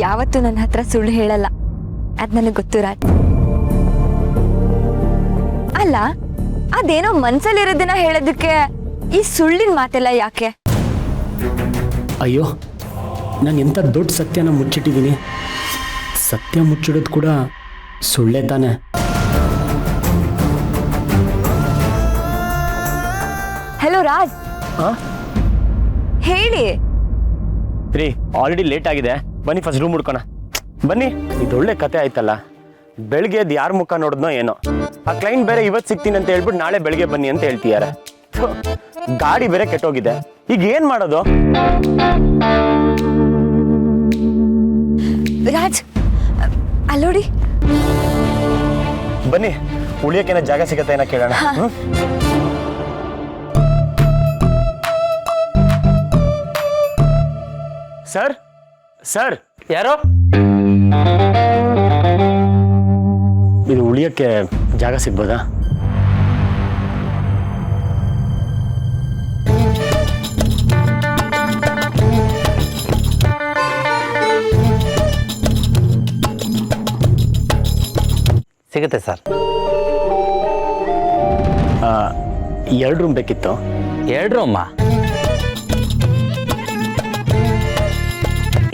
ಯಾವತ್ತೂ ನನ್ನ ಹತ್ರ ಸುಳ್ಳು ಹೇಳಲ್ಲ, ಅದ್ ನನಗೆ ಗೊತ್ತು ರಾಜ್. ಅಲ್ಲ, ಅದೇನೋ ಮನ್ಸಲ್ಲಿರೋದನ್ನ ಹೇಳೋದಕ್ಕೆ ಈ ಸುಳ್ಳಿನ ಮಾತೆಲ್ಲ ಯಾಕೆ? ಅಯ್ಯೋ, ನಾನು ಎಂಥ ದೊಡ್ಡ ಸತ್ಯನ ಮುಚ್ಚಿಟ್ಟಿದ್ದೀನಿ. ಸತ್ಯ ಮುಚ್ಚಿಡೋದು ಕೂಡ ಸುಳ್ಳೇ ತಾನೆ. ಹಲೋ ರಾಜ್, ಹೇಳಿ. ರೀ, ಆಲ್ರೆಡಿ ಲೇಟ್ ಆಗಿದೆ, ಬನ್ನಿ ಫಸ್ಟ್ ರೂಮ್ ಹುಡ್ಕೋಣ. ಬನ್ನಿ. ಇದೊಳ್ಳೆ ಕತೆ ಆಯ್ತಲ್ಲ. ಬೆಳಿಗ್ಗೆ ಅದು ಯಾರ ಮುಖ ನೋಡಿದ್ನೋ ಏನೋ. ಆ ಕ್ಲೈಂಟ್ ಬೇರೆ ಇವತ್ತು ಸಿಗ್ತೀನಿ ಅಂತ ಹೇಳ್ಬಿಟ್ಟು ನಾಳೆ ಬೆಳಿಗ್ಗೆ ಬನ್ನಿ ಅಂತ ಹೇಳ್ತಿದ್ದಾರೆ. ಗಾಡಿ ಬೇರೆ ಕೆಟ್ಟೋಗಿದೆ, ಈಗ ಏನ್ ಮಾಡೋದು? ರಾಜ್, ಅಲ್ಲೋಡಿ. ಬನ್ನಿ, ಉಳಿಯೋಕೆನ ಜಾಗ ಸಿಗತ್ತೆ ಏನೋ ಕೇಳೋಣ. ಸರ್, ಸರ್, ಯಾರು? ಇದು ಉಳಿಯೋಕ್ಕೆ ಜಾಗ ಸಿಗ್ಬೋದಾ? ಸಿಗುತ್ತೆ ಸರ್. 2 ರೂಮ್ ಬೇಕಿತ್ತು. 2 ರೂಮಾ?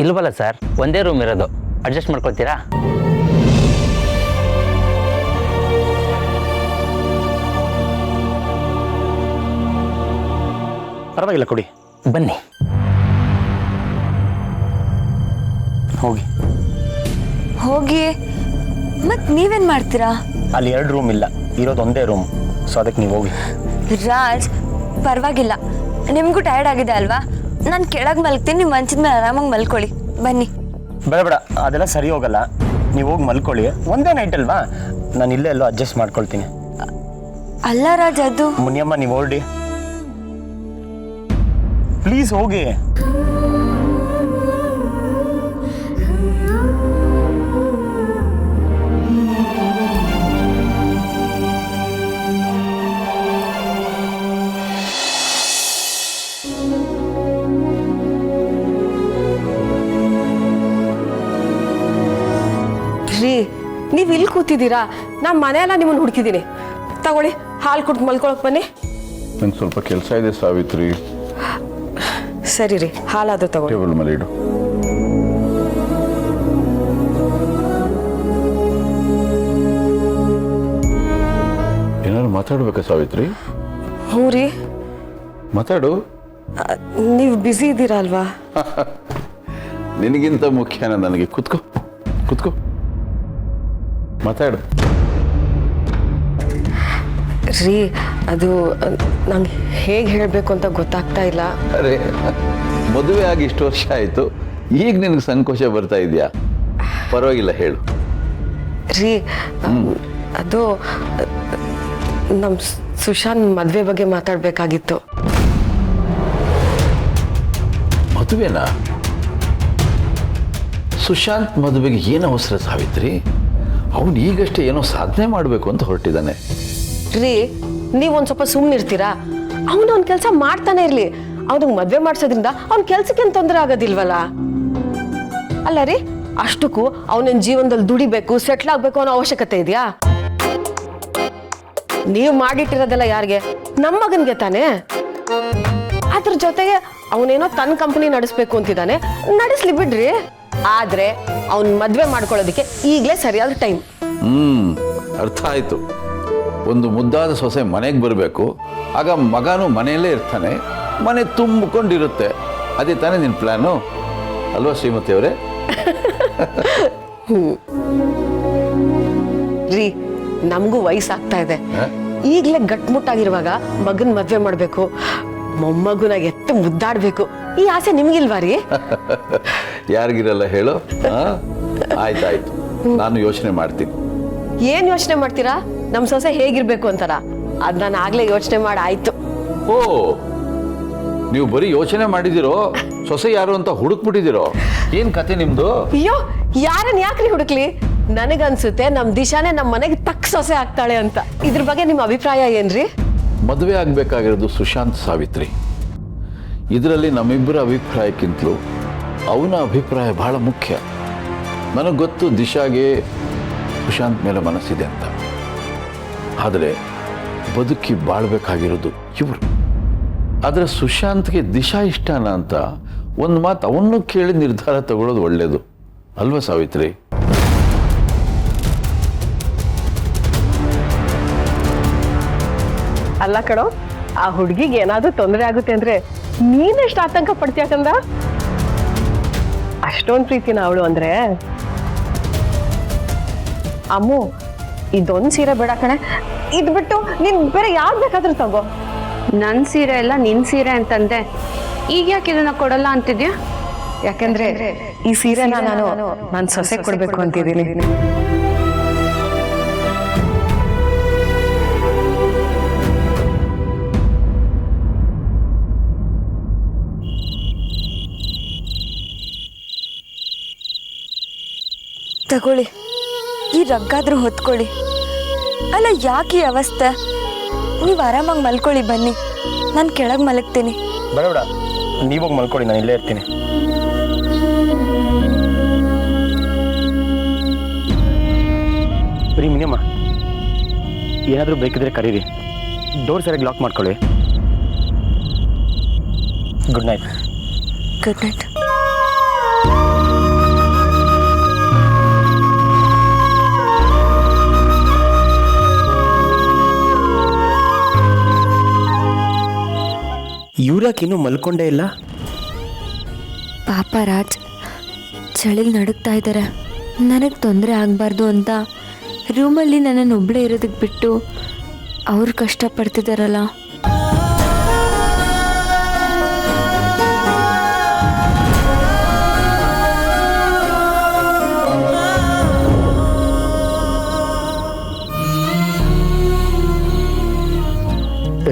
ಇಲ್ವಲ್ಲ ಸರ್, ಒಂದೇ ರೂಮ್ ಇರೋದು. ಅಡ್ಜಸ್ಟ್ ಮಾಡ್ಕೊಳ್ತೀರಾ? ಪರವಾಗಿಲ್ಲ, ಕೊಡಿ. ಬನ್ನಿ. ಹೋಗಿ ಹೋಗಿ ಮತ್ ನೀವೇನ್ ಮಾಡ್ತೀರಾ? ಅಲ್ಲಿ 2 ರೂಮ್ ಇಲ್ಲ, ಇರೋದು ಒಂದೇ ರೂಮ್. ಸೊ ಅದಕ್ಕೆ ನೀವು ಹೋಗಿ. ರಾಜ್, ಪರವಾಗಿಲ್ಲ, ನಿಮ್ಗೂ ಟಯರ್ಡ್ ಆಗಿದೆ ಅಲ್ವಾ? ನಾನು ಕೆಳಗೆ ಮಲ್ಗ್ತೀನಿ, ನೀವು ಮಂಚದ ಮೇಲೆ ಆರಾಮಾಗಿ ಮಲ್ಕೊಳ್ಳಿ. ಬನ್ನಿ. ಬೇಡ ಬೇಡ, ಅದೆಲ್ಲ ಸರಿ ಹೋಗಲ್ಲ. ನೀವು ಹೋಗಿ ಮಲ್ಕೊಳ್ಳಿ, ಒಂದೇ ನೈಟ್ ಅಲ್ವಾ, ನಾನು ಇಲ್ಲೇ ಎಲ್ಲೋ ಅಡ್ಜಸ್ಟ್ ಮಾಡ್ಕೊಳ್ತೀನಿ. ಅಲ್ಲ ರಾಜ್, ಅದು ಮುನಿಯಮ್ಮ, ನೀವು ಹೊರಡಿ ಪ್ಲೀಸ್, ಹೋಗಿ. ರೀ, ನೀವು ಇಲ್ಲಿ ಕೂತಿದ್ದೀರಾ? ನಮ್ಮ ಮನೆಯೆಲ್ಲ ನಿಮ್ಮನ್ನು ಹುಡುಕಿದ್ದೀನಿ. ತಗೊಳ್ಳಿ, ಹಾಲು ಕುಡ್ದು ಮಲ್ಕೊಳಕ್ ಬನ್ನಿ. ನಂಗೆ ಸ್ವಲ್ಪ ಕೆಲಸ ಇದೆ ಸಾವಿತ್ರಿ. ಸರಿ ರೀ, ಹಾಲಾದ್ರು ತಗೊಳ್ಳಿ. ಟೇಬಲ್ ಮೇಲೆ ಇಡು. ಏನಾದ್ರು ಮಾತಾಡ್ಬೇಕಾ ಸಾವಿತ್ರಿ? ಹ್ಞೂ ರೀ. ಮಾತಾಡು. ನೀವು ಬ್ಯುಸಿ ಇದ್ದೀರಾ ಅಲ್ವಾ? ನಿನಗಿಂತ ಮುಖ್ಯನ ನನಗೆ. ಕುತ್ಕೋ ಕುತ್ಕೋ, ಮಾತಾಡು. ರೀ, ಅದು ನಂಗೆ ಹೇಗೆ ಹೇಳಬೇಕು ಅಂತ ಗೊತ್ತಾಗ್ತಾ ಇಲ್ಲ. ಅರೆ, ಮದುವೆ ಆಗಿ ಇಷ್ಟು ವರ್ಷ ಆಯಿತು, ಈಗ ನಿನಗೆ ಸಂಕೋಚ ಬರ್ತಾ ಇದೆಯಾ? ಪರವಾಗಿಲ್ಲ, ಹೇಳು. ರೀ, ಅದು ನಮ್ಮ ಸುಶಾಂತ್ ಮದುವೆ ಬಗ್ಗೆ ಮಾತಾಡಬೇಕಾಗಿತ್ತು. ಮದುವೆನಾ? ಸುಶಾಂತ್ ಮದುವೆಗೆ ಏನು ಅವಸರ ಸಾವಿತ್ರಿ? ಅವನು ಈಗಷ್ಟೇ ಏನೋ ಸಾಧನೆ ಮಾಡಬೇಕು ಅಂತ ಹೊರಟಿದ್ದಾನೆ. ರೀ, ನೀವೊಂದು ಸ್ವಲ್ಪ ಸುಮ್ಮನಿರ್ತೀರಾ? ಅವನ ಕೆಲಸ ಮಾಡ್ತಾನೆ ಇರಲಿ. ಅವನಿಗೆ ಮದುವೆ ಮಾಡಿಸೋದ್ರಿಂದ ಅವನ ಕೆಲಸಕ್ಕೇನು ತೊಂದರೆ ಆಗೋದಿಲ್ವಲ್ಲ? ಅಲ್ಲ ರೀ, ಅಷ್ಟಕ್ಕೂ ಅವನ ಜೀವನದಲ್ಲಿ ದುಡಿಬೇಕು, ಸೆಟ್ಲ್ ಆಗಬೇಕು ಅನ್ನೋ ಅವಶ್ಯಕತೆ ಇದೆಯಾ? ನೀವು ಮಾಡಿಟ್ಟಿರೋದೆಲ್ಲ ಯಾರಿಗೆ? ನಮ್ಮ ಮಗನಿಗೆ ತಾನೇ. ಅದ್ರ ಜೊತೆಗೆ ಅವನೇನೋ ತನ್ನ ಕಂಪನಿ ನಡೆಸ್ಬೇಕು ಅಂತಿದ್ದಾನೆ, ನಡೆಸ್ಲಿ ಬಿಡ್ರಿ. ಆದ್ರೆ ಅವನ್ ಮದ್ವೆ ಮಾಡ್ಕೊಳ್ಳೋದಕ್ಕೆ ಈಗಲೇ ಸರಿಯಾದ ಟೈಮ್. ಅರ್ಥ ಆಯ್ತು. ಒಂದು ಮುದ್ದಾದ ಸೊಸೆ ಮನೆಗೆ ಬರಬೇಕು, ಆಗ ಮಗನೂ ಮನೆಯಲ್ಲೇ ಇರ್ತಾನೆ, ಮನೆ ತುಂಬಿಕೊಂಡಿರುತ್ತೆ. ಅದೇ ತಾನೇ ನಿನ್ನ ಪ್ಲಾನು ಅಲ್ವಾ ಶ್ರೀಮತಿ ಅವರೇ? ರೀ, ನಮಗೂ ವಯಸ್ಸಾಗ್ತಾ ಇದೆ. ಈಗಲೇ ಗಟ್ಮುಟ್ಟಾಗಿರುವಾಗ ಮಗನ್ ಮದ್ವೆ ಮಾಡ್ಬೇಕು, ಮೊಮ್ಮಗುನ ಎತ್ತು ಮುದ್ದಾಡ್ಬೇಕು, ಈ ಆಸೆ ನಿಮ್ಗಿಲ್ವಾ ರೀ? ಯಾರಿಗಿರಲ್ಲ ಹೇಳು. ಆಯ್ತಾಯ್ತು, ನಾನು ಯೋಚನೆ ಮಾಡ್ತೀನಿ. ಏನ್ ಯೋಚನೆ ಮಾಡ್ತೀರಾ? ನಮ್ ಸೊಸೆ ಹೇಗಿರ್ಬೇಕು ಅಂತಾರ? ಅದ್ ನಾನು ಆಗ್ಲೇ ಯೋಚನೆ ಮಾಡಿ ಆಯ್ತು. ಓ, ನೀವು ಬರೀ ಯೋಚನೆ ಮಾಡಿದಿರೋ, ಸೊಸೆ ಯಾರು ಅಂತ ಹುಡುಕ್ಬಿಟ್ಟಿದಿರೋ? ಏನ್ ಕತೆ ನಿಮ್ದು? ಅಯ್ಯೋ, ಯಾರನ್ನ ಯಾಕ್ರಿ ಹುಡುಕ್ಲಿ? ನನಗನ್ಸುತ್ತೆ ನಮ್ ದಿಶಾನೇ ನಮ್ ಮನೆಗೆ ತಕ್ಕ ಸೊಸೆ ಆಗ್ತಾಳೆ ಅಂತ. ಇದ್ರ ಬಗ್ಗೆ ನಿಮ್ ಅಭಿಪ್ರಾಯ ಏನ್ರಿ? ಮದುವೆ ಆಗ್ಬೇಕಾಗಿರೋದು ಸುಶಾಂತ್ ಸಾವಿತ್ರಿ. ಇದರಲ್ಲಿ ನಮ್ಮಿಬ್ಬರ ಅಭಿಪ್ರಾಯಕ್ಕಿಂತಲೂ ಅವನ ಅಭಿಪ್ರಾಯ ಬಹಳ ಮುಖ್ಯ. ನನಗೆ ಗೊತ್ತು ದಿಶಾಗೆ ಸುಶಾಂತ್ ಮೇಲೆ ಮನಸ್ಸಿದೆ ಅಂತ. ಆದರೆ ಬದುಕಿ ಬಾಳ್ಬೇಕಾಗಿರೋದು ಇವರು. ಆದರೆ ಸುಶಾಂತ್ಗೆ ದಿಶಾ ಇಷ್ಟನಾ ಅಂತ ಒಂದು ಮಾತು ಅವನು ಕೇಳಿ ನಿರ್ಧಾರ ತಗೊಳ್ಳೋದು ಒಳ್ಳೆಯದು ಅಲ್ವಾ ಸಾವಿತ್ರಿ? ಅಲ್ಲ ಕಣೋ, ಆ ಹುಡುಗಿಗೆ ಏನಾದ್ರೂ ತೊಂದರೆ ಆಗುತ್ತೆ ಅಂದ್ರೆ ನೀನೆಷ್ಟು ಆತಂಕ ಪಡ್ತೀಯಕಂದ? ಅಷ್ಟೊಂದು ಪ್ರೀತಿನ ಅವಳು ಅಂದ್ರೆ. ಅಮ್ಮು, ಇದೊಂದು ಸೀರೆ ಬೇಡ ಕಣೆ, ಇದ್ ಬಿಟ್ಟು ನೀನ್ ಬೇರೆ ಯಾವ್ದು ಬೇಕಾದ್ರೂ ತಗೋ. ನನ್ ಸೀರೆ ಎಲ್ಲ ನಿನ್ ಸೀರೆ ಅಂತಂದೆ, ಈಗ ಯಾಕೆ ಇದನ್ನ ಕೊಡಲ್ಲ ಅಂತಿದ್ಯಾ? ಯಾಕೆಂದ್ರೆ ಈ ಸೀರೆನ ನಾನು ನನ್ ಸೊಸೆ ಕೊಡ್ಬೇಕು ಅಂತಿದ್ದೀನಿ. ತಗೊಳ್ಳಿ, ಈ ರಗ್ಗಾದ್ರೂ ಹೊತ್ಕೊಳ್ಳಿ. ಅಲ್ಲ, ಯಾಕೆ ಈ ಅವಸ್ಥೆ? ನೀವು ಆರಾಮಾಗಿ ಮಲ್ಕೊಳ್ಳಿ, ಬನ್ನಿ, ನಾನು ಕೆಳಗೆ ಮಲಗ್ತೀನಿ. ಬೇಡ ಬೇಡ, ನೀವೋಗಿ ಮಲ್ಕೊಳ್ಳಿ, ನಾನು ಇಲ್ಲೇ ಇರ್ತೀನಿ. ಬರೀ ಮಿನಿಯಮ್ಮ, ಏನಾದರೂ ಬೇಕಿದ್ರೆ ಕರೀರಿ. ಡೋರ್ ಸರಿಯಾಗಿ ಲಾಕ್ ಮಾಡ್ಕೊಳ್ಳಿ. Good night. Good night. ಇವ್ರಾಕೆ ಇನ್ನೂ ಮಲ್ಕೊಂಡೇ ಇಲ್ಲ? ಪಾಪ ರಾಜ್ ಚಳಿಲಿ ನಡುಗ್ತಾ ಇದ್ದಾರೆ. ನನಗೆ ತೊಂದರೆ ಆಗಬಾರ್ದು ಅಂತ ರೂಮಲ್ಲಿ ನನ್ನನ್ನು ಒಬ್ಬಳೇ ಇರೋದಕ್ಕೆ ಬಿಟ್ಟು ಅವ್ರು ಕಷ್ಟಪಡ್ತಿದ್ದಾರಲ್ಲ.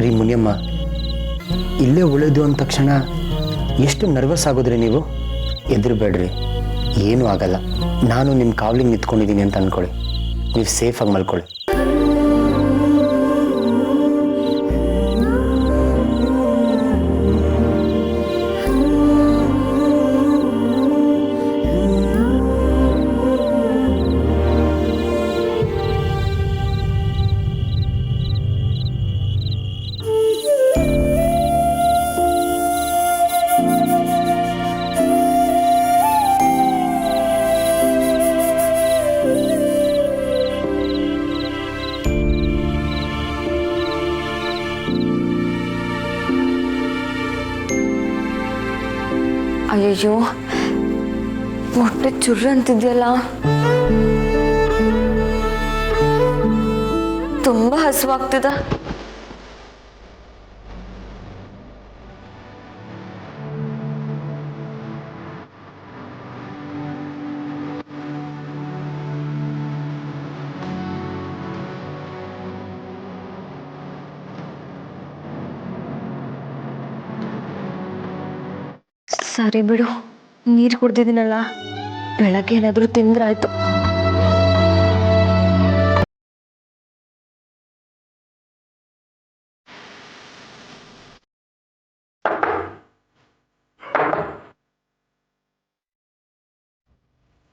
ರೀ ಮುನಿಯಮ್ಮ, ಇಲ್ಲೇ ಉಳಿದು ಅಂದ ತಕ್ಷಣ ಎಷ್ಟು ನರ್ವಸ್ ಆಗೋದ್ರಿ ನೀವು? ಎದುರುಬೇಡ್ರಿ, ಏನೂ ಆಗಲ್ಲ. ನಾನು ನಿಮ್ಮ ಕಾವಲಿಗೆ ನಿಂತ್ಕೊಂಡಿದ್ದೀನಿ ಅಂತ ಅಂದ್ಕೊಳ್ಳಿ, ನೀವು ಸೇಫಾಗಿ ಮಲ್ಕೊಳ್ಳಿ. ಅಯ್ಯಯ್ಯೋ, ಹೊಟ್ಟೆ ಚುರ್ರ ಅಂತಿದ್ಯಲ್ಲ. ತುಂಬಾ ಹಸುವಾಗ್ತದ. ಸರಿ ಬಿಡು, ನೀರು ಕುಡ್ದಿದ್ದೀನಲ್ಲ, ಬೆಳಗ್ಗೆ ಏನಾದರೂ ತಿಂದ್ರಾಯ್ತು.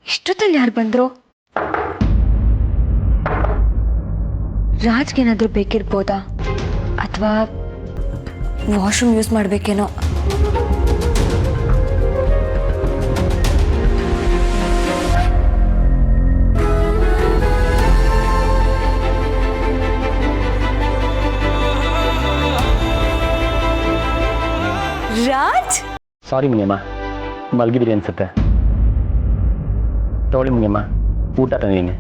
ಇಷ್ಟೊತ್ತಲ್ಲಿ ಯಾರು ಬಂದ್ರು? ರಾಜ್ಗೇನಾದ್ರೂ ಬೇಕಿರ್ಬೋದಾ? ಅಥವಾ ವಾಶ್ರೂಮ್ ಯೂಸ್ ಮಾಡ್ಬೇಕೇನೋ? ರಾಜ್, ಸಾರಿ ಮುನಿಯಮ್ಮ, ಮಲಗಿದ್ರಿ ಅನ್ಸುತ್ತೆ. ತಗೊಳ್ಳಿ ಮುನಿಯಮ್ಮ, ಊಟ ತಂದೀನಿ.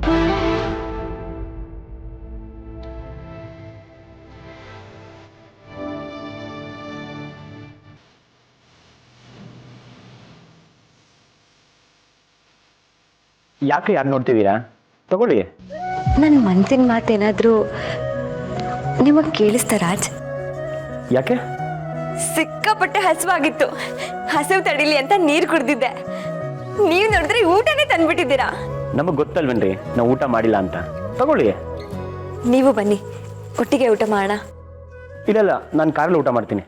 ಯಾಕೆ ಯಾರು ನೋಡ್ತಿದ್ದೀರಾ? ತಗೊಳ್ಳಿ. ನನ್ನ ಮನಸ್ಸಿನ ಮಾತೇನಾದರೂ ನಿಮಗೆ ಕೇಳಿಸ್ತಾ ರಾಜ್? ಯಾಕೆ? ಸಿಕ್ಕಾಪಟ್ಟೆ ಹಸುವಾಗಿತ್ತು, ಹಸಿವು ತಡಿಲಿ ಅಂತ ನೀರು ಕುಡ್ದಿದ್ದೆ. ನೀವು ನೋಡಿದ್ರೆ ಊಟನೇ ತಂದ್ಬಿಟ್ಟಿದ್ದೀರಾ. ನಮಗೆ ಗೊತ್ತಲ್ವೇನ್ರಿ ನಾವು ಊಟ ಮಾಡಿಲ್ಲ ಅಂತ. ತಗೊಳ್ಳಿ. ನೀವು ಬನ್ನಿ, ಒಟ್ಟಿಗೆ ಊಟ ಮಾಡೋಣ. ಇಲ್ಲ, ನಾನು ಕಾರಲ್ಲಿ ಊಟ ಮಾಡ್ತೀನಿ.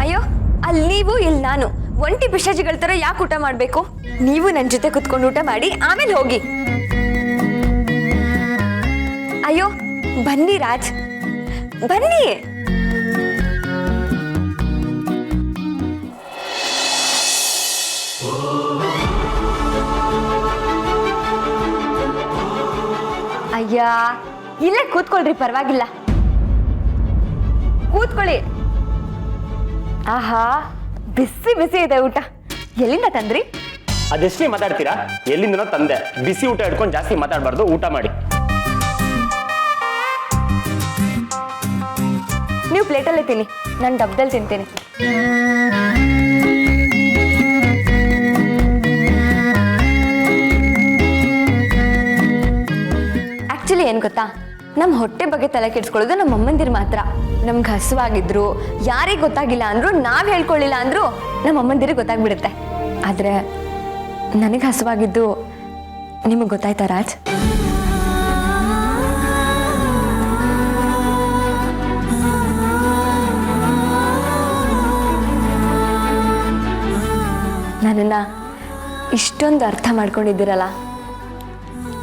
ಅಯ್ಯೋ, ಅಲ್ಲಿ ನೀವು, ಇಲ್ಲಿ ನಾನು, ಒಂಟಿ ಪಿಶಾಚಿಗಳ ತರ ಯಾಕೆ ಊಟ ಮಾಡ್ಬೇಕು? ನೀವು ನನ್ನ ಜೊತೆ ಕುತ್ಕೊಂಡು ಊಟ ಮಾಡಿ ಆಮೇಲೆ ಹೋಗಿ. ಅಯ್ಯೋ ಬನ್ನಿ ರಾಜ್, ಬನ್ನಿ. ಅಯ್ಯ ಇಲ್ಲೇ ಕೂತ್ಕೊಳ್ರಿ, ಪರವಾಗಿಲ್ಲ, ಕೂತ್ಕೊಳ್ಳಿ. ಆಹಾ ಬಿಸಿ ಬಿಸಿ ಇದೆ ಊಟ. ಎಲ್ಲಿಂದ ತಂದ್ರಿ? ಅದೆಷ್ಟೇ ಮಾತಾಡ್ತೀರಾ? ಎಲ್ಲಿಂದನೋ ತಂದೆ. ಬಿಸಿ ಊಟ ಹಿಡ್ಕೊಂಡು ಜಾಸ್ತಿ ಮಾತಾಡಬಾರ್ದು, ಊಟ ಮಾಡಿ. ನೀವು ಪ್ಲೇಟಲ್ಲೇ ತಿನ್ನಿ, ನಾನು ಡಬ್ದಲ್ಲಿ ತಿಂತೀನಿ. ಆಕ್ಚುಲಿ ಏನ್ ಗೊತ್ತಾ, ನಮ್ಮ ಹೊಟ್ಟೆ ಬಗ್ಗೆ ತಲೆ ಕೆಡ್ಸ್ಕೊಳ್ಳೋದು ನಮ್ಮ ಅಮ್ಮಂದಿರು ಮಾತ್ರ. ನಮ್ಗೆ ಹಸುವಾಗಿದ್ರು ಯಾರಿಗೆ ಗೊತ್ತಾಗಿಲ್ಲ ಅಂದ್ರು, ನಾವ್ ಹೇಳ್ಕೊಳ್ಳಿಲ್ಲ ಅಂದ್ರು ನಮ್ಮ ಅಮ್ಮಂದಿರಿಗೆ ಗೊತ್ತಾಗ್ಬಿಡುತ್ತೆ. ಆದ್ರೆ ನನಗೆ ಹಸುವಾಗಿದ್ದು ನಿಮಗೆ ಗೊತ್ತಾಯ್ತಾ ರಾಜ್? ನನ್ನನ್ನ ಇಷ್ಟೊಂದು ಅರ್ಥ ಮಾಡ್ಕೊಂಡಿದ್ದೀರಲ್ಲ,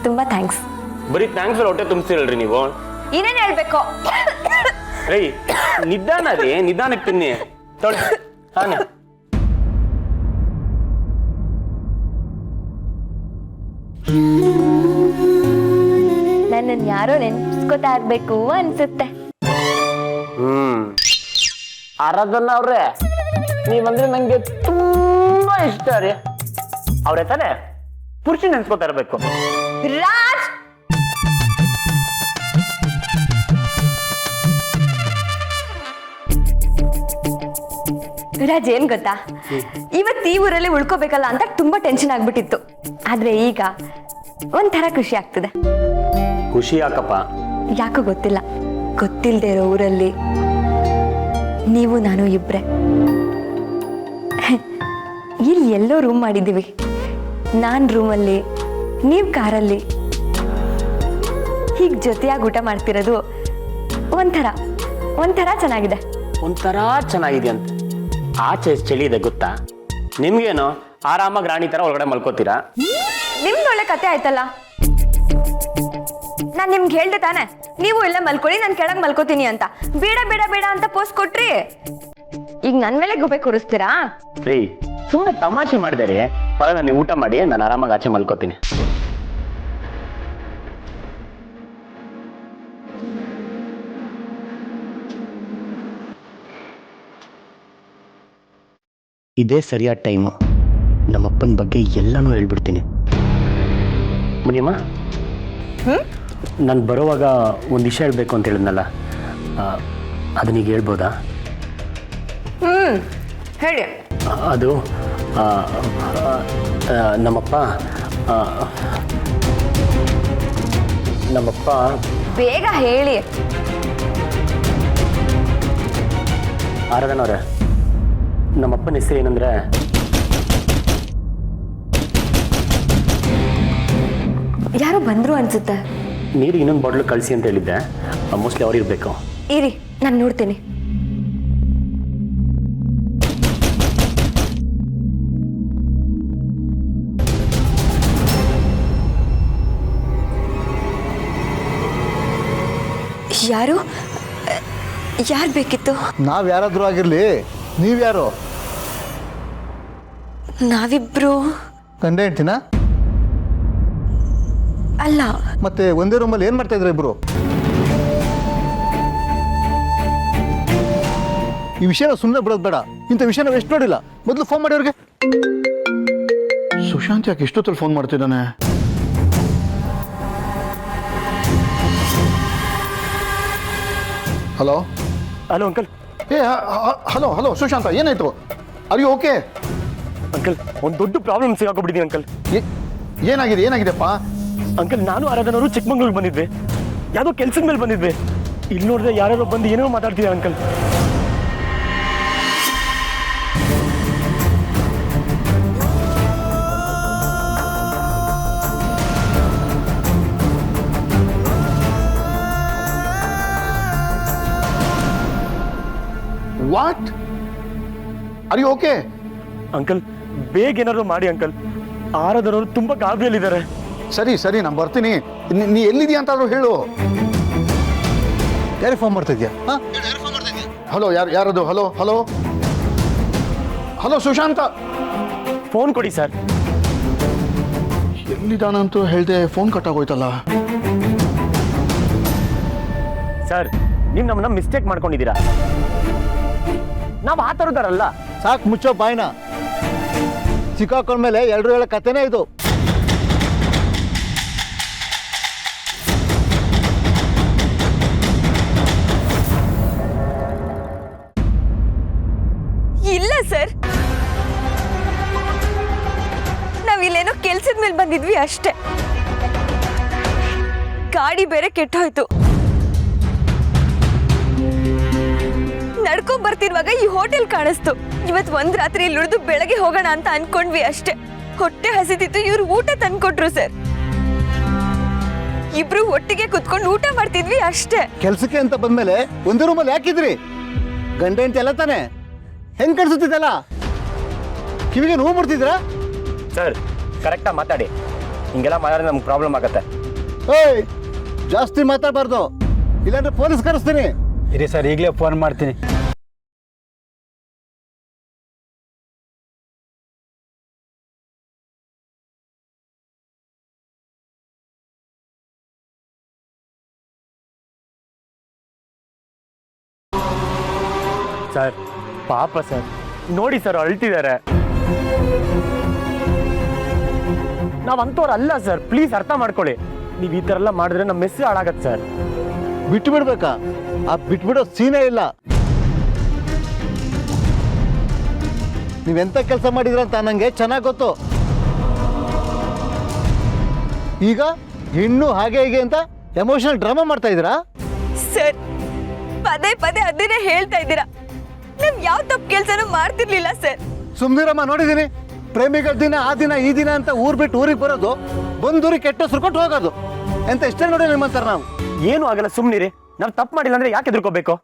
ತುಂಬಾ ಥ್ಯಾಂಕ್ಸ್. ಬರೀ ಥ್ಯಾಂಕ್ಸ್ ಹೊಟ್ಟೆ ತುಂಬಿಸಿರಲ್ರಿ ನೀವು. ಏನೇನು ಹೇಳ್ಬೇಕು? ರೈ ನಿಧಾನ ರೀ, ನಿಧಾನಕ್ಕೆ ತಿನ್ನಿ. ತೊಳಿ ಹಾನ. ನನ್ನನ್ನು ಯಾರೋ ನೆನ್ಸ್ಕೊತಾ ಇರ್ಬೇಕು ಅನ್ಸುತ್ತೆ. ಆರಾಧನ ಅವ್ರೆ, ನೀವಂದ್ರೆ ನಂಗೆ ತುಂಬಾ ಇಷ್ಟ ರೀ. ಅವ್ರೆ ತಾನೆ ಪುರುಷ ನೆನ್ಸ್ಕೊತಾ ಇರ್ಬೇಕು. ರಾಜ್ ರಾಜ್ ಏನ್ ಗೊತ್ತಾ, ಇವತ್ತು ಈ ಊರಲ್ಲಿ ಉಳ್ಕೋಬೇಕಲ್ಲ ಅಂತ ತುಂಬಾ ಟೆನ್ಷನ್ ಆಗ್ಬಿಟ್ಟಿತ್ತು. ಆದ್ರೆ ಈಗ ಒಂಥರ ಖುಷಿ ಆಗ್ತದೆ. ಖುಷಿ ಯಾಕಪ್ಪ? ಯಾಕೋ ಗೊತ್ತಿಲ್ಲ, ಗೊತ್ತಿಲ್ದೇ ಇರೋ ಊರಲ್ಲಿ ನೀವು ನಾನು ಇಬ್ರೆ. ಇಲ್ಲಿ ಎಲ್ಲೋ ರೂಮ್ ಮಾಡಿದ್ದೀವಿ. ನಾನು ರೂಮಲ್ಲಿ, ನೀವು ಕಾರಲ್ಲಿ. ಹೀಗೆ ಜೊತೆಯಾಗಿ ಊಟ ಮಾಡ್ತಿರೋದು ಒಂಥರ ಚೆನ್ನಾಗಿದೆ. ಒಂಥರ ಚೆನ್ನಾಗಿದೆ ಅಂತ. ಆಚೆ ಚಳಿ ಇದೆ ಗೊತ್ತಾ? ನಿಮ್ಗೇನು ಆರಾಮಾಗಿ ರಾಣಿ ತರ ಒಳಗಡೆ ಮಲ್ಕೋತೀರಾ. ನಿಮ್ದು ಒಳ್ಳೆ ಕತೆ ಆಯ್ತಲ್ಲ. ನಾನು ನಿಮ್ಗೆ ಹೇಳ್ದೆ ತಾನೆ, ನೀವು ಇಲ್ಲ ಮಲ್ಕೊಳ್ಳಿ, ನಾನು ಕೆಳಗೆ ಮಲ್ಕೋತೀನಿ ಅಂತ. ಬೇಡ ಬೇಡ ಬೇಡ ಅಂತ ಪೋಸ್ಟ್ ಕೊಟ್ರಿ. ಈಗ ನನ್ ಮೇಲೆ ಗುಬೆ ಕೂರಿಸ್ತೀರಾ? ರೀ ಸುಮ್ಮನೆ ತಮಾಷೆ ಮಾಡಿದೆ ರೀ. ಪರವಾಗಿಲ್ಲ, ನೀವು ಊಟ ಮಾಡಿ, ನಾನು ಆರಾಮಾಗಿ ಆಚೆ ಮಲ್ಕೋತೀನಿ. ಇದೇ ಸರಿಯಾದ ಟೈಮು. ನಮ್ಮಪ್ಪನ ಬಗ್ಗೆ ಎಲ್ಲನೂ ಹೇಳ್ಬಿಡ್ತೀನಿ. ಮುನಿಯಮ್ಮ, ನಾನು ಬರೋವಾಗ ಒಂದು ವಿಷಯ ಹೇಳಬೇಕು ಅಂತ ಹೇಳಿದ್ನಲ್ಲ, ಅದನ್ನೀಗ ಹೇಳ್ಬೋದಾ? ಹೇಳಿ. ಅದು ನಮ್ಮಪ್ಪ ಬೇಗ ಹೇಳಿ. ಆರಾಧನವ್ರೆ, ನಮ್ಮಪ್ಪನ ಹೆಸರು ಏನಂದ್ರೆ ಯಾರೋ ಬಂದ್ರು ಅನ್ಸುತ್ತೆ. ನೀರು ಇನ್ನೊಂದು ಬಾಟ್ಲು ಕಳಿಸಿ ಅಂತ ಹೇಳಿದ್ದೆ. ಮೋಸ್ಟ್ಲಿ ಅವ್ರು ಇರಬೇಕು. ಇರಿ, ನಾನು ನೋಡ್ತೀನಿ. ಯಾರು ಬೇಕಿತ್ತು? ನಾವ್ ಯಾರಾದ್ರೂ ಆಗಿರ್ಲಿ, ನೀವ್ಯಾರು? ನಾವಿಬ್ರು ಗಂಡ ಹೆಂಡ್ತಿನ? ಅಲ್ಲ. ಮತ್ತೆ ಒಂದೇ ರೂಮಲ್ಲಿ ಏನ್ ಮಾಡ್ತಾ ಇದ್ರು ಇಬ್ರು? ಈ ವಿಷಯನ ಸುಮ್ಮನೆ ಬಿಡೋದು ಬೇಡ. ಇಂಥ ವಿಷಯನ ನಾವು ಎಷ್ಟು ನೋಡಿಲ್ಲ. ಮೊದಲು ಫೋನ್ ಮಾಡಿ ಅವ್ರಿಗೆ. ಸುಶಾಂತ್ ಯಾಕೆ ಇಷ್ಟೊತ್ತಲ್ಲಿ ಫೋನ್ ಮಾಡ್ತಿದ್ದಾನೆ? Hello hello uncle. Hello Sushanta, ಏನಾಯ್ತು? Are you okay? ಅಂಕಲ್, ಒಂದು ದೊಡ್ಡ ಪ್ರಾಬ್ಲಮ್ ಸಿಗಾಕೊಬಿಟ್ಟಿದ್ದೀನಿ ಅಂಕಲ್. ಏನಾಗಿದೆಪ್ಪ? ಅಂಕಲ್, ನಾನು ಆರಾಧನವರು ಚಿಕ್ಕಮಂಗ್ಳೂರಿಗೆ ಬಂದಿದ್ದೆ. ಯಾವುದೋ ಕೆಲ್ಸದ ಮೇಲೆ ಬಂದಿದ್ದೆ. ಇಲ್ಲಿ ನೋಡಿದ್ರೆ ಯಾರ್ಯಾರೋ ಬಂದು ಏನೇನೋ ಮಾತಾಡ್ತಿದ್ದಾರೆ uncle. What? Are you okay? Uncle ಬೇಗ ಏನಾದ್ರು ಮಾಡಿ ಅಂಕಲ್. ಆರಾಧನವರು ತುಂಬಾ ಗಾಬರಿಯಲ್ಲಿದ್ದಾರೆ. ಸರಿ ಸರಿ ನಾನು ಬರ್ತೀನಿ. ನೀ ಎಲ್ಲಿದೆಯಾ ಅಂತಾದ್ರೂ ಹೇಳು. ಯಾರಿಗೆ ಫೋನ್ ಮಾಡ್ತಾ ಇದೆಯಾ? ಹಲೋ, ಯಾರದು? Hello hello hello, Sushant. Phone ಕೊಡಿ ಸರ್. ಎಲ್ಲಿದ್ದಾನಂತೂ ಹೇಳ್ದೆ, ಫೋನ್ ಕಟ್ಟಾಗೋಯ್ತಲ್ಲ. ಸರ್ ನೀವು ನಮ್ಮನ್ನ ಮಿಸ್ಟೇಕ್ ಮಾಡ್ಕೊಂಡಿದ್ದೀರಾ. ನಾವು ಆ ಥರದಾರಲ್ಲ. ಸಾಕು, ಮುಚ್ಚೋ ಬಾಯ್ನ. ಸಿಕ್ಕಾಕೊಂಡ್ಮೇಲೆ ಎಲ್ಲರೂ ಹೇಳೋ ಕಥೆನೇ ಇದು. ಇಲ್ಲ ಸರ್, ನಾವಿಲ್ಲೇನೋ ಕೆಲ್ಸದ ಮೇಲೆ ಬಂದಿದ್ವಿ ಅಷ್ಟೇ. ಗಾಡಿ ಬೇರೆ ಕೆಟ್ಟೋಯ್ತು. ನಡ್ಕೊಂಡ್ ಬರ್ತಿರುವಾಗ ಈ ಹೋಟೆಲ್ ಕಾಣಿಸ್ತು. ಇವತ್ ಒಂದ್ ರಾತ್ರಿ ಇಲ್ಲಿ ಉಳಿದು ಬೆಳಗ್ಗೆ ಹೋಗೋಣ ಅಂತ ಅನ್ಕೊಂಡ್ವಿ ಅಷ್ಟೇ. ಹೊಟ್ಟೆ ಹಸಿತಿತ್ತು, ಇವ್ರು ಊಟ ತಂದ್ಕೊಟ್ರು ಸರ್. ಇಬ್ರು ಒಟ್ಟಿಗೆ ಕುತ್ಕೊಂಡು ಊಟ ಮಾಡ್ತಿದ್ವಿ ಅಷ್ಟೇ. ಕೆಲ್ಸಕ್ಕೆ ಅಂತ ಬಂದ್ಮೇಲೆ ಒಂದೇ ರೂಮಲ್ಲಿ ಯಾಕಿದ್ರಿ? ಗಂಡ ಹೆಂಡತಿ ಎಲ್ಲ ತಾನೆ? ಹೆಂಗ್ ಕಾಣಿಸುತ್ತಿದ್ದಲ್ಲ? ಕಿವಿಗೆ ನೋವು ಬರ್ತಿದ್ರಾ? ಸರ್ ಕರೆಕ್ಟಾಗಿ ಮಾತಾಡಿ. ಹಿಂಗೆಲ್ಲ ಮಾಡಿದ್ರೆ ನಮ್ಗೆ ಪ್ರಾಬ್ಲಮ್ ಆಗುತ್ತೆ. ಏಯ್, ಜಾಸ್ತಿ ಮಾತಾಡಬಾರ್ದು, ಇಲ್ಲಾಂದ್ರೆ ಪೊಲೀಸ್ ಕರೆಸ್ತೀನಿ. ಇರಿ ಸರ್, ಈಗಲೇ ಫೋನ್ ಮಾಡ್ತೀನಿ. ಸರ್ ಪಾಪ ಸರ್, ನೋಡಿ ಸರ್ ಅಳ್ತಿದ್ದಾರೆ. ನಾವಂತವ್ರು ಅಲ್ಲ ಸರ್, ಪ್ಲೀಸ್ ಅರ್ಥ ಮಾಡ್ಕೊಳ್ಳಿ. ನೀವು ಈ ಥರ ಎಲ್ಲ ಮಾಡಿದ್ರೆ ನಮ್ಮ ಮೆಸ್ಸು ಹಾಳಾಗತ್ತೆ ಸರ್. ಬಿಟ್ಟು ಬಿಡ್ಬೇಕಾ? ಆ ಬಿಟ್ಬಿಡೋ ಸೀನೇ ಇಲ್ಲ. ನೀವೆಂತ ಕೆಲಸ ಮಾಡಿದ್ರಂತ ನಂಗೆ ಚೆನ್ನಾಗಿ ಗೊತ್ತು. ಈಗ ಹೆಣ್ಣು ಹಾಗೆ ಹೀಗೆ ಅಂತ ಎಮೋಷನಲ್ ಡ್ರಾಮಾ ಮಾಡ್ತಾ ಇದ್ದೀರಾ? ಸರ್ ಪದೇ ಪದೇ ಅದನ್ನೇ ಹೇಳ್ತಾ ಇದ್ದೀರಾ. ನಾವ್ ಯಾವ ತಪ್ಪು ಕೆಲ್ಸನೂ ಮಾಡ್ತಿರ್ಲಿಲ್ಲ ಸರ್. ಸುಮ್ನಿರಮ್ಮ, ನೋಡಿದ್ದೀನಿ. ಪ್ರೇಮಿಗಳ ದಿನ, ಆ ದಿನ ಈ ದಿನ ಅಂತ ಊರ್ ಬಿಟ್ಟು ಊರಿಗೆ ಬರೋದು, ಬಂದೂರಿಗೆ ಕೆಟ್ಟ ಸುರ್ಕೊಟ್ಟು ಹೋಗೋದು. ಎಂತ ಇಷ್ಟೇ ನೋಡಿ ನಿಮ್ಮಂತಾರ ನಾವು. ಏನು ಆಗಲ್ಲ, ಸುಮ್ಮನಿರಿ. ನಾವು ತಪ್ಪು ಮಾಡಿಲ್ಲ ಅಂದ್ರೆ ಯಾಕೆ ಎದುರ್ಕೋಬೇಕು?